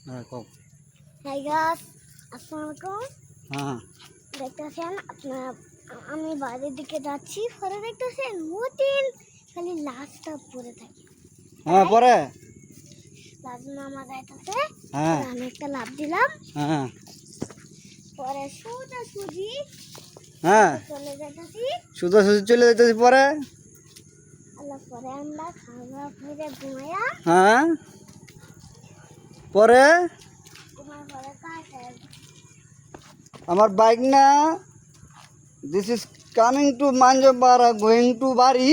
হ্যাঁ কও। Hi guys, আসসালামু আলাইকুম। হ্যাঁ দেখতেছেন আপনারা, আমি বাড়ির দিকে যাচ্ছি, পরে দেখতেছেন মতিন খালি লাশটা পড়ে থাকে। হ্যাঁ পরে লাশ নামা যাইতেছে, হ্যাঁ আমি একটা লাভ দিলাম, হ্যাঁ পরে সোজাসুজি হ্যাঁ চলে যাইতেছি। সোজাসুজি চলে যেতেছি পরে। আল্লাহ, পরে আমরা খাওয়া ফিরে ঘুমাইয়া, হ্যাঁ পরে ঘুমার পরে কাছে আমার বাইক না, this is coming to Manjpara, going to বাড়ি।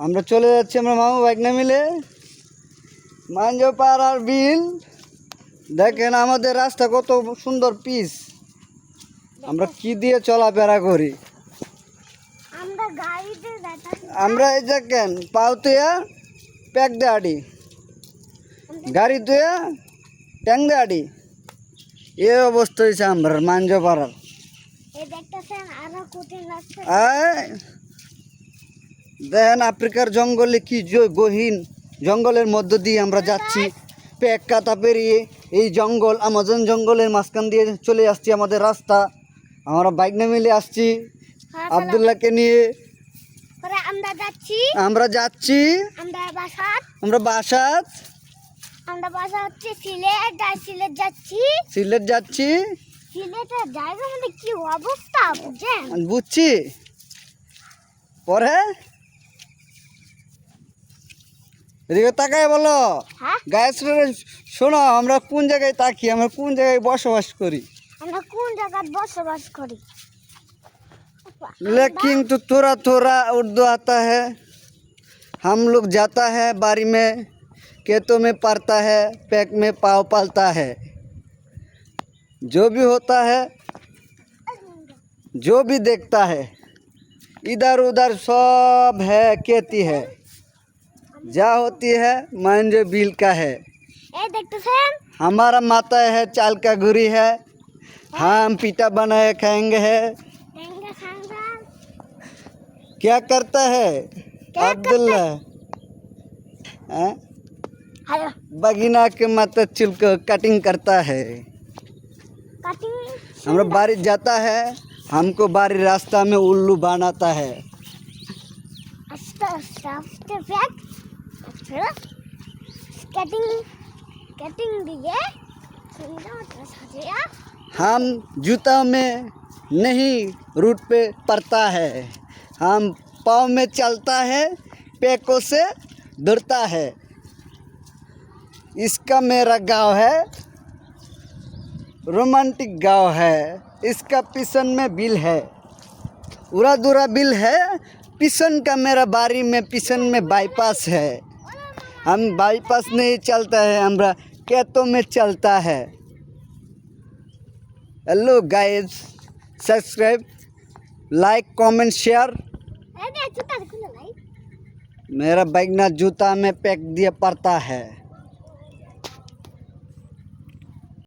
আমরা চলে যাচ্ছি আমরা মামু বাইক না মিলে মাঞ্জপাড়ার বিল। দেখেন আমাদের রাস্তা কত সুন্দর পিচ, আমরা কি দিয়ে চলাফেরা করি। আমরা গাড়িতে যাইতেছি। আমরা এই দেখেন পাউতে প্যাক দেয়াডি, গাড়ি তুই ট্যাং দেয়াডি, এ অবস্থা হয়েছে আমরা মাঞ্জপাড়ার। এই দেখতেছেন আরো কঠিন লাগছে। দেখেন আফ্রিকার জঙ্গলে কি গহীন জঙ্গলের মধ্য দিয়ে আমরা যাচ্ছি, প্যাক কাতা পেরিয়ে এই জঙ্গল, আমাজন জঙ্গলের মাঝখান দিয়ে চলে আসছি আমাদের রাস্তা। আমরা বাইক না মিলে আসছি আবদুল্লাহকে নিয়ে। পরে আমরা যাচ্ছি, আমরা যাচ্ছি আমরা বাসাত আমরা বাসা হচ্ছে সিলেট, আর সিলেট যাচ্ছি। সিলেট যাচ্ছি, সিলেটের জায়গা মানে কি অবস্থা বুঝছেন? বুঝছি। পরে এদিকে তাকায় বলো, হ্যাঁ, গায়েস শোনো আমরা কোন জায়গায় তাকি, আমরা কোন জায়গায় বসবাস করি। আমরা কোন জায়গায় বসবাস করি? लेकिन तो थोड़ा थोड़ा उर्दू आता है। हम लोग जाता है बारी में, खेतों में पड़ता है, पैक में पाव पालता है। जो भी होता है, जो भी देखता है, इधर उधर सब है खेती है, जा होती है मांझे बिल का है। এই দেখতেছেন हमारा माता है चाल का घुरी है, हम पीटा बनाए खाएंगे है। টেঙ্গা খাঙ্গা क्या करता है क्या अब्दुल्ला? हैं? হ্যালো बगीना के माता चुल को कटिंग करता है। কাটিং हमरा बारिश जाता है, हमको बारी रास्ता में उल्लू बनाता है। আস্তে আস্তে আস্তে ব্যাগ কাটিং কাটিং দিয়ে সুন্দর করে সাজিয়া हम जूता में नहीं रूट पे पड़ता है, हम पाँव में चलता है, पैकों से दौड़ता है। इसका मेरा गांव है, रोमांटिक गांव है। इसका पिसन में बिल है, उरा दुरा बिल है। पिसन का मेरा बारी में, पिसन में बाईपास है। हम बाईपास नहीं चलता है, हमरा खेतों में चलता है। Hello guys, subscribe, like, comment, share. এই যে জুতা খুলে নাই। मेरा बैग ना जूता में पैक दिया पड़ता है।